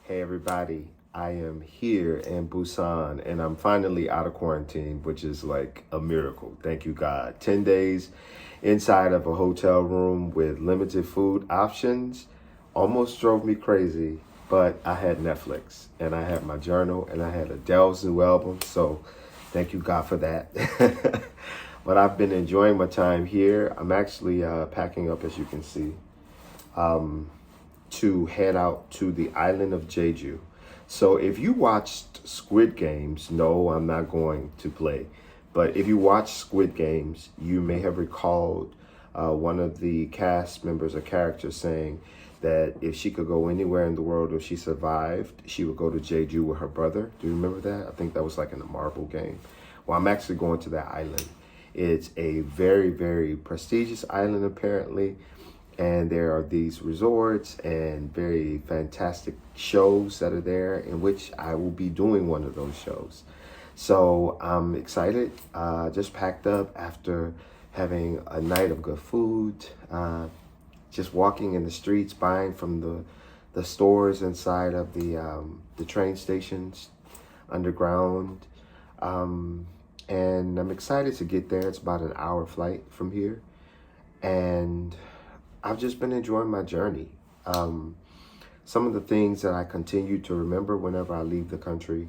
Hey everybody, I am here in Busan and I'm finally out of quarantine, which is like a miracle. Thank you, God. 10 days inside of a hotel room with limited food options almost drove me crazy, but I had Netflix and I had my journal and I had Adele's new album, so thank you, God, for that. But I've been enjoying my time here. I'm actually packing up, as you can see, to head out to the island of Jeju. So if you watched Squid Games, no, I'm not going to play. But if you watched Squid Games, you may have recalled one of the cast members or characters saying that if she could go anywhere in the world, if she survived, she would go to Jeju with her brother. Do you remember that? I think that was like in the marble game. Well, I'm actually going to that island. It's a very, very prestigious island, apparently. And there are these resorts and very fantastic shows that are there, in which I will be doing one of those shows. So I'm excited. Just packed up after having a night of good food. Just walking in the streets, buying from the stores inside of the train stations, underground. And I'm excited to get there. It's about an hour flight from here. And I've just been enjoying my journey. Some of the things that I continue to remember whenever I leave the country,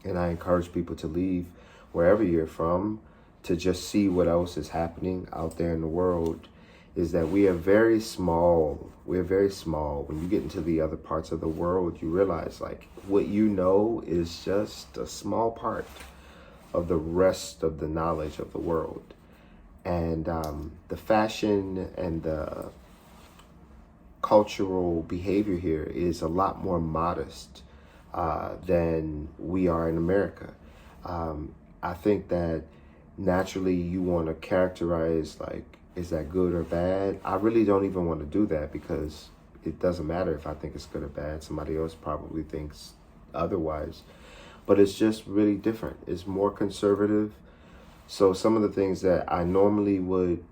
and I encourage people to leave wherever you're from to just see what else is happening out there in the world, is that we are very small. We're very small. When you get into the other parts of the world, you realize like what you know is just a small part of the rest of the knowledge of the world. And the fashion and the cultural behavior here is a lot more modest than we are in America. I think that naturally you want to characterize like, is that good or bad? I really don't even want to do that, because it doesn't matter if I think it's good or bad. Somebody else probably thinks otherwise. But it's just really different. It's more conservative. So some of the things that I normally would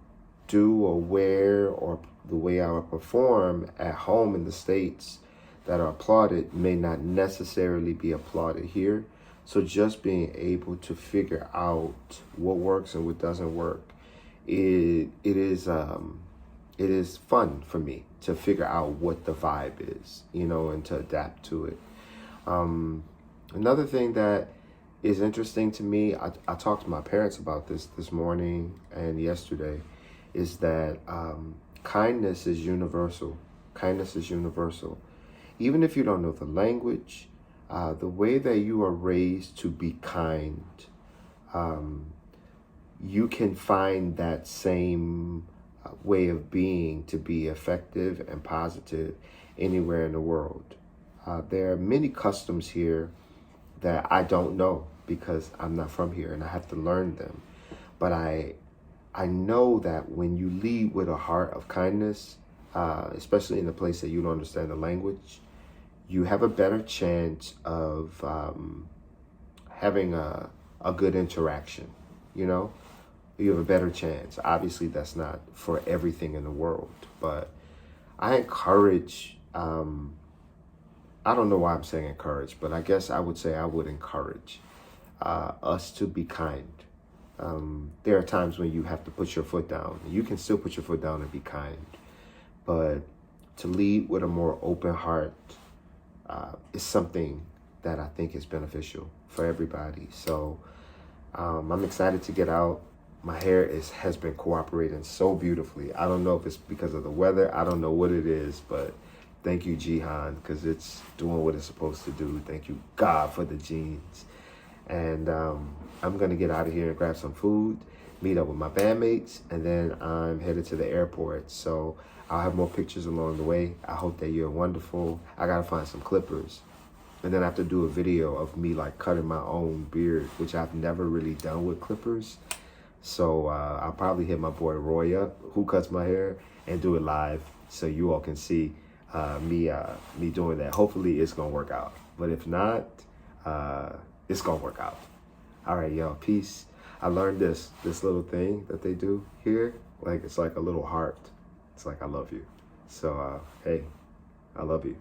do or wear, or the way I would perform at home in the States that are applauded, may not necessarily be applauded here. So just being able to figure out what works and what doesn't work, it is fun for me to figure out what the vibe is, and to adapt to it. Another thing that is interesting to me, I talked to my parents about this morning and yesterday, is that kindness is universal. Kindness is universal. Even if you don't know the language, the way that you are raised to be kind, you can find that same way of being to be effective and positive anywhere in the world. There are many customs here that I don't know because I'm not from here and I have to learn them. But I know that when you lead with a heart of kindness, especially in a place that you don't understand the language, you have a better chance of having a good interaction, You have a better chance. Obviously, that's not for everything in the world, but I encourage, I don't know why I'm saying encourage, but I guess I would say I would encourage us to be kind. There are times when you have to put your foot down. You can still put your foot down and be kind, but to lead with a more open heart is something that I think is beneficial for everybody. So I'm excited to get out. My hair has been cooperating so beautifully. I don't know if it's because of the weather. I don't know what it is, but thank you, Jihan, because it's doing what it's supposed to do. Thank you, God, for the jeans. And I'm going to get out of here and grab some food, meet up with my bandmates, and then I'm headed to the airport. So I'll have more pictures along the way. I hope that you're wonderful. I got to find some clippers. And then I have to do a video of me like cutting my own beard, which I've never really done with clippers. So I'll probably hit my boy Roy up, who cuts my hair, and do it live so you all can see me doing that. Hopefully it's gonna work out. But if not, it's gonna work out. All right, y'all, peace. I learned this little thing that they do here. Like, it's like a little heart. It's like, I love you. So, hey, I love you.